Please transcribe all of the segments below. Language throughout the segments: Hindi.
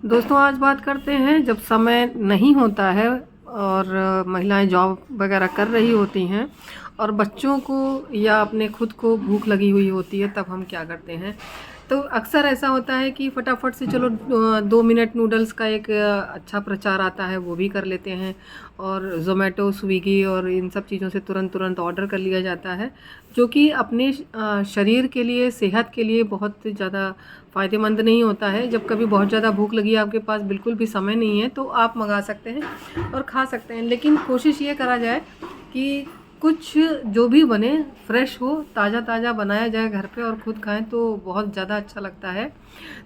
दोस्तों आज बात करते हैं जब समय नहीं होता है और महिलाएं जॉब वगैरह कर रही होती हैं और बच्चों को या अपने खुद को भूख लगी हुई होती है, तब हम क्या करते हैं। तो अक्सर ऐसा होता है कि फटाफट से चलो 2 मिनट नूडल्स का एक अच्छा प्रचार आता है, वो भी कर लेते हैं। और ज़ोमेटो, स्विगी और इन सब चीज़ों से तुरंत तुरंत ऑर्डर कर लिया जाता है, जो कि अपने शरीर के लिए, सेहत के लिए बहुत ज़्यादा फ़ायदेमंद नहीं होता है। जब कभी बहुत ज़्यादा भूख लगी है, आपके पास बिल्कुल भी समय नहीं है, तो आप मंगा सकते हैं और खा सकते हैं। लेकिन कोशिश ये करा जाए कि कुछ जो भी बने फ्रेश हो, ताज़ा ताज़ा बनाया जाए घर पे और ख़ुद खाएं तो बहुत ज़्यादा अच्छा लगता है।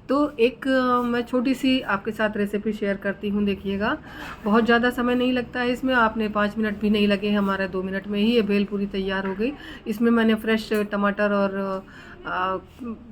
तो एक मैं छोटी सी आपके साथ रेसिपी शेयर करती हूँ, देखिएगा। बहुत ज़्यादा समय नहीं लगता है इसमें, आपने 5 मिनट भी नहीं लगे, हमारे 2 मिनट में ही ये भेल पूरी तैयार हो गई। इसमें मैंने फ्रेश टमाटर और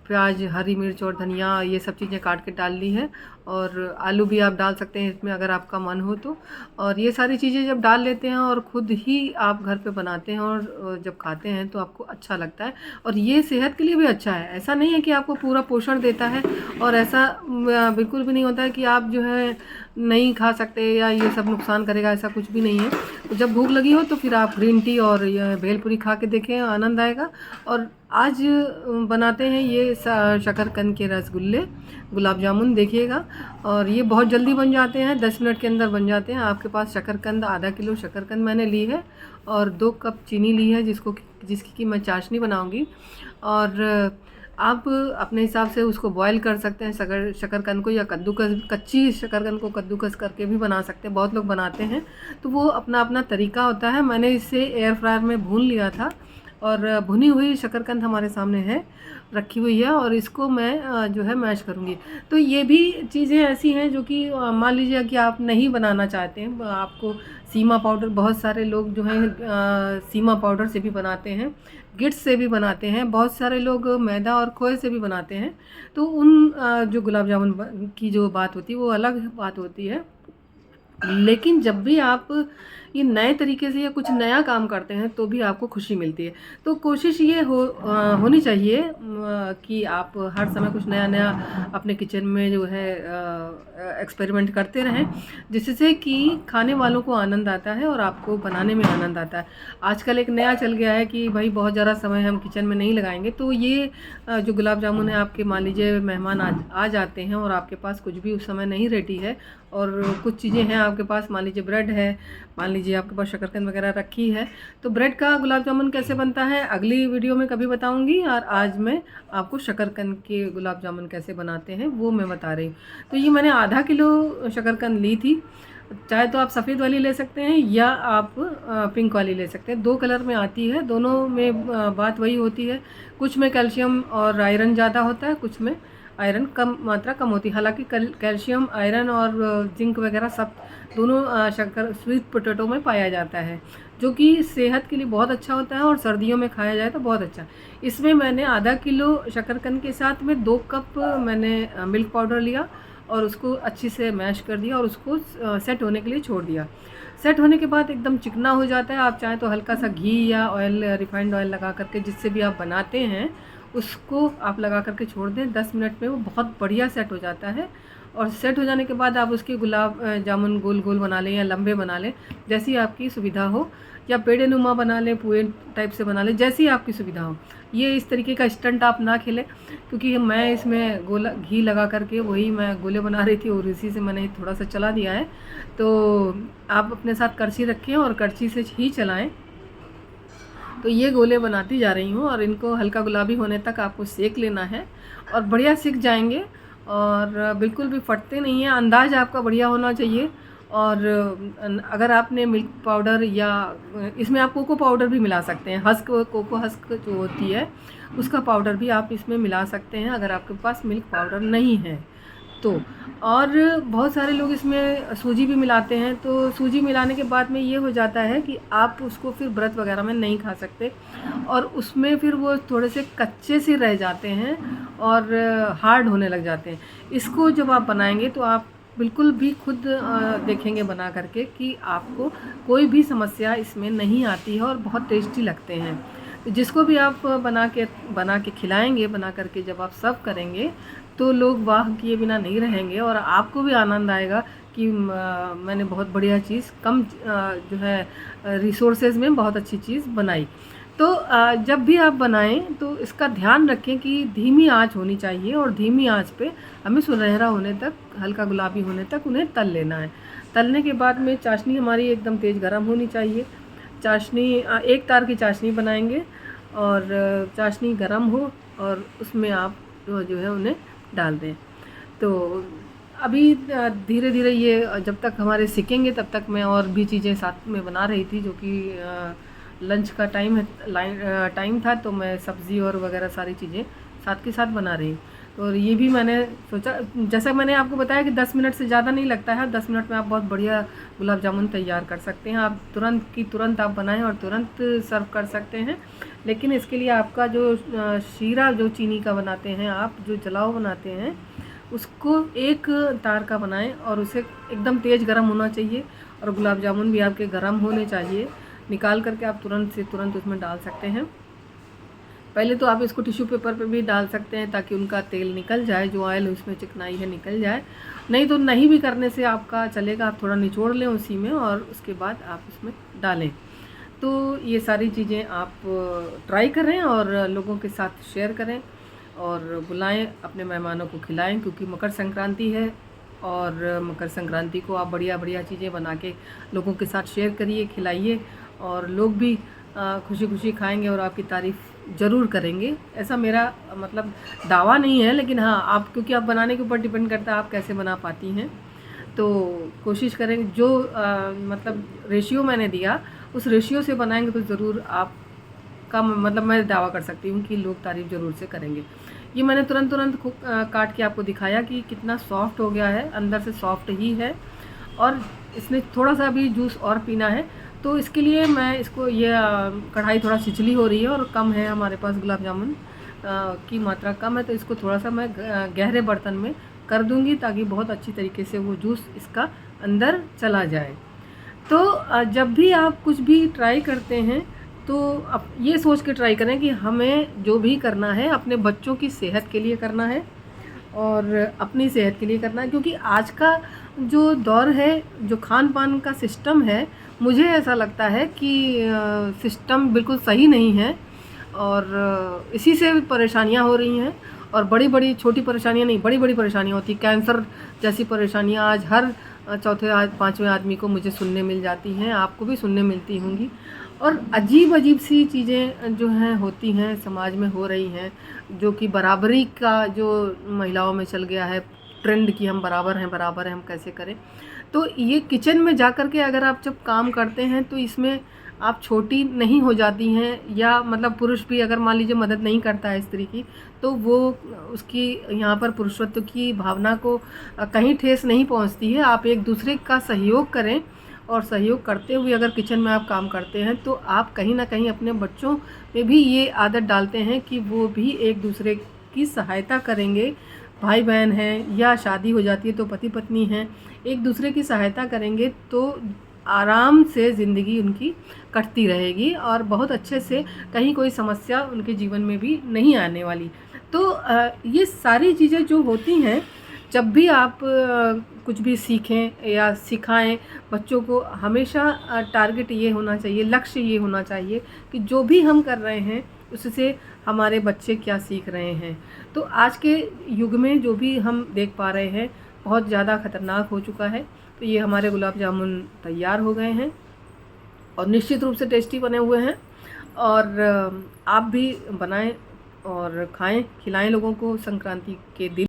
प्याज, हरी मिर्च और धनिया, ये सब चीज़ें काट के डाल ली है। और आलू भी आप डाल सकते हैं इसमें अगर आपका मन हो तो। और ये सारी चीज़ें जब डाल लेते हैं और ख़ुद ही आप घर पे बनाते हैं और जब खाते हैं तो आपको अच्छा लगता है। और ये सेहत के लिए भी अच्छा है। ऐसा नहीं है कि आपको पूरा पोषण देता है, और ऐसा बिल्कुल भी नहीं होता है कि आप जो है नहीं खा सकते या ये सब नुकसान करेगा, ऐसा कुछ भी नहीं है। तो जब भूख लगी हो तो फिर आप ग्रीन टी और ये भेलपूरी खा के देखें, आनंद आएगा। और आज बनाते हैं ये शकरकंद के रसगुल्ले, गुलाब जामुन, देखिएगा। और ये बहुत जल्दी बन जाते हैं, 10 मिनट के अंदर बन जाते हैं। आपके पास शकरकंद, आधा किलो शकरकंद मैंने ली है और 2 कप चीनी ली है, जिसकी कि मैं चाशनी बनाऊंगी। और आप अपने हिसाब से उसको बॉईल कर सकते हैं शकरकंद को, या कद्दूकस, कच्ची शकरकंद को कद्दूकस करके भी बना सकते हैं, बहुत लोग बनाते हैं। तो वो अपना अपना तरीका होता है। मैंने इसे एयर फ्रायर में भून लिया था और भुनी हुई शकरकंद हमारे सामने है, रखी हुई है, और इसको मैं जो है मैश करूँगी। तो ये भी चीज़ें ऐसी हैं जो कि मान लीजिए कि आप नहीं बनाना चाहते हैं, आपको सीमा पाउडर, बहुत सारे लोग जो हैं सीमा पाउडर से भी बनाते हैं, गिट्स से भी बनाते हैं, बहुत सारे लोग मैदा और खोए से भी बनाते हैं। तो उन जो गुलाब जामुन की जो बात होती है वो अलग बात होती है। लेकिन जब भी आप ये नए तरीके से या कुछ नया काम करते हैं तो भी आपको खुशी मिलती है। तो कोशिश ये होनी चाहिए कि आप हर समय कुछ नया नया अपने किचन में जो है एक्सपेरिमेंट करते रहें, जिससे कि खाने वालों को आनंद आता है और आपको बनाने में आनंद आता है। आजकल एक नया चल गया है कि भाई बहुत ज़्यादा समय हम किचन में नहीं लगाएंगे, तो ये जो गुलाब जामुन है, आपके मान लीजिए मेहमान आ जाते हैं और आपके पास कुछ भी उस समय नहीं रेडी है, और कुछ चीज़ें हैं आपके पास, मान लीजिए ब्रेड है, मान लीजिए आपके पास शकरकंद वगैरह रखी है। तो ब्रेड का गुलाब जामुन कैसे बनता है अगली वीडियो में कभी बताऊंगी, और आज मैं आपको शकरकंद के गुलाब जामुन कैसे बनाते हैं वो मैं बता रही हूँ। तो ये मैंने आधा किलो शकरकंद ली थी। चाहे तो आप सफ़ेद वाली ले सकते हैं या आप पिंक वाली ले सकते हैं, 2 कलर में आती है। दोनों में बात वही होती है, कुछ में कैल्शियम और आयरन ज़्यादा होता है, कुछ में आयरन कम, मात्रा कम होती है। हालांकि कैल्शियम, आयरन और जिंक वगैरह सब दोनों स्वीट पोटैटो में पाया जाता है, जो कि सेहत के लिए बहुत अच्छा होता है और सर्दियों में खाया जाए तो बहुत अच्छा। इसमें मैंने आधा किलो शकरकंद के साथ में 2 कप मैंने मिल्क पाउडर लिया और उसको अच्छी से मैश कर दिया और उसको सेट होने के लिए छोड़ दिया। सेट होने के बाद एकदम चिकना हो जाता है। आप चाहें तो हल्का सा घी या ऑयल, रिफाइंड ऑयल लगा करके, जिससे भी आप बनाते हैं उसको आप लगा करके छोड़ दें। 10 मिनट में वो बहुत बढ़िया सेट हो जाता है। और सेट हो जाने के बाद आप उसके गुलाब जामुन गोल गोल बना लें या लंबे बना लें, जैसी आपकी सुविधा हो, या पेड़े नुमा बना लें, पुए टाइप से बना लें, जैसी आपकी सुविधा हो। ये इस तरीके का स्टंट आप ना खेलें, क्योंकि मैं इसमें गोला घी लगा करके वही मैं गोले बना रही थी और इसी से मैंने थोड़ा सा चला दिया है। तो आप अपने साथ करछी रखें और करछी से ही चलाएं। तो ये गोले बनाती जा रही हूँ और इनको हल्का गुलाबी होने तक आपको सेक लेना है और बढ़िया सिक जाएंगे और बिल्कुल भी फटते नहीं हैं। अंदाज़ आपका बढ़िया होना चाहिए। और अगर आपने मिल्क पाउडर या इसमें आप कोको पाउडर भी मिला सकते हैं, हस्क, कोको हस्क जो होती है उसका पाउडर भी आप इसमें मिला सकते हैं अगर आपके पास मिल्क पाउडर नहीं है तो। और बहुत सारे लोग इसमें सूजी भी मिलाते हैं। तो सूजी मिलाने के बाद में ये हो जाता है कि आप उसको फिर व्रत वगैरह में नहीं खा सकते और उसमें फिर वो थोड़े से कच्चे से रह जाते हैं और हार्ड होने लग जाते हैं। इसको जब आप बनाएंगे तो आप बिल्कुल भी खुद देखेंगे बना करके कि आपको कोई भी समस्या इसमें नहीं आती है और बहुत टेस्टी लगते हैं। जिसको भी आप बना के खिलाएंगे, बना करके जब आप सर्व करेंगे तो लोग वाह किए बिना नहीं रहेंगे और आपको भी आनंद आएगा कि मैंने बहुत बढ़िया चीज़ कम जो है रिसोर्सेज में बहुत अच्छी चीज़ बनाई। तो जब भी आप बनाएं तो इसका ध्यान रखें कि धीमी आंच होनी चाहिए और धीमी आंच पे हमें सुनहरा होने तक, हल्का गुलाबी होने तक उन्हें तल लेना है। तलने के बाद में चाशनी हमारी एकदम तेज़ गर्म होनी चाहिए। चाशनी एक तार की चाशनी बनाएंगे और चाशनी गर्म हो और उसमें आप जो है उन्हें डाल दें। तो अभी धीरे धीरे ये जब तक हमारे सीखेंगे तब तक मैं और भी चीज़ें साथ में बना रही थी, जो कि लंच का टाइम था, तो मैं सब्ज़ी और वगैरह सारी चीज़ें साथ के साथ बना रही। तो ये भी मैंने सोचा, जैसा मैंने आपको बताया कि 10 मिनट से ज़्यादा नहीं लगता है, 10 मिनट में आप बहुत बढ़िया गुलाब जामुन तैयार कर सकते हैं। आप तुरंत की तुरंत आप बनाएं और तुरंत सर्व कर सकते हैं। लेकिन इसके लिए आपका जो शीरा जो चीनी का बनाते हैं, आप जो जलाव बनाते हैं, उसको एक तार का बनाएं और उसे एकदम तेज़ गर्म होना चाहिए और गुलाब जामुन भी आपके गर्म होने चाहिए। निकाल करके आप तुरंत से तुरंत उसमें डाल सकते हैं। पहले तो आप इसको टिश्यू पेपर पे भी डाल सकते हैं ताकि उनका तेल निकल जाए, जो ऑयल उसमें चिकनाई है निकल जाए। नहीं तो नहीं भी करने से आपका चलेगा, आप थोड़ा निचोड़ लें उसी में और उसके बाद आप उसमें डालें। तो ये सारी चीज़ें आप ट्राई करें और लोगों के साथ शेयर करें और बुलाएं, अपने मेहमानों को खिलाएं, क्योंकि मकर संक्रांति है और मकर संक्रांति को आप बढ़िया बढ़िया चीज़ें बना के लोगों के साथ शेयर करिए, खिलाइए और लोग भी खुशी खुशी खाएंगे और आपकी तारीफ़ ज़रूर करेंगे। ऐसा मेरा मतलब दावा नहीं है, लेकिन हाँ, आप क्योंकि आप बनाने के ऊपर डिपेंड करता है आप कैसे बना पाती हैं। तो कोशिश करें जो मतलब रेशियो मैंने दिया उस रेशियो से बनाएंगे तो ज़रूर आप कम, मतलब मैं दावा कर सकती हूँ कि लोग तारीफ़ ज़रूर से करेंगे। ये मैंने तुरंत काट के आपको दिखाया कि कितना सॉफ्ट हो गया है, अंदर से सॉफ्ट ही है और इसमें थोड़ा सा भी जूस और पीना है। तो इसके लिए मैं इसको ये कढ़ाई थोड़ा छिछली हो रही है और कम है हमारे पास, गुलाब जामुन की मात्रा कम है, तो इसको थोड़ा सा मैं गहरे बर्तन में कर दूंगी ताकि बहुत अच्छी तरीके से वो जूस इसका अंदर चला जाए। तो जब भी आप कुछ भी ट्राई करते हैं तो अब ये सोच के ट्राई करें कि हमें जो भी करना है अपने बच्चों की सेहत के लिए करना है और अपनी सेहत के लिए करना है, क्योंकि आज का जो दौर है, जो खान पान का सिस्टम है, मुझे ऐसा लगता है कि सिस्टम बिल्कुल सही नहीं है और इसी से परेशानियां हो रही हैं। और बड़ी बड़ी, छोटी परेशानियां नहीं, बड़ी बड़ी परेशानियां होती, कैंसर जैसी परेशानियां आज हर चौथे पाँचवें आदमी को मुझे सुनने मिल जाती हैं, आपको भी सुनने मिलती होंगी। और अजीब अजीब सी चीज़ें जो हैं होती हैं, समाज में हो रही हैं, जो कि बराबरी का जो महिलाओं में चल गया है ट्रेंड कि हम बराबर हैं, हम कैसे करें। तो ये किचन में जा कर के अगर आप जब काम करते हैं तो इसमें आप छोटी नहीं हो जाती हैं, या मतलब पुरुष भी अगर मान लीजिए मदद नहीं करता है स्त्री की, तो वो उसकी यहाँ पर पुरुषत्व की भावना को कहीं ठेस नहीं पहुँचती है। आप एक दूसरे का सहयोग करें और सहयोग करते हुए अगर किचन में आप काम करते हैं तो आप कहीं ना कहीं अपने बच्चों में भी ये आदत डालते हैं कि वो भी एक दूसरे की सहायता करेंगे। भाई बहन हैं या शादी हो जाती है तो पति पत्नी हैं, एक दूसरे की सहायता करेंगे तो आराम से ज़िंदगी उनकी कटती रहेगी और बहुत अच्छे से कहीं कोई समस्या उनके जीवन में भी नहीं आने वाली। तो ये सारी चीज़ें जो होती हैं, जब भी आप कुछ भी सीखें या सिखाएं बच्चों को, हमेशा टारगेट ये होना चाहिए, लक्ष्य ये होना चाहिए कि जो भी हम कर रहे हैं उससे हमारे बच्चे क्या सीख रहे हैं। तो आज के युग में जो भी हम देख पा रहे हैं बहुत ज़्यादा ख़तरनाक हो चुका है। तो ये हमारे गुलाब जामुन तैयार हो गए हैं और निश्चित रूप से टेस्टी बने हुए हैं और आप भी बनाएं और खाएं, खिलाएं लोगों को संक्रांति के दिन।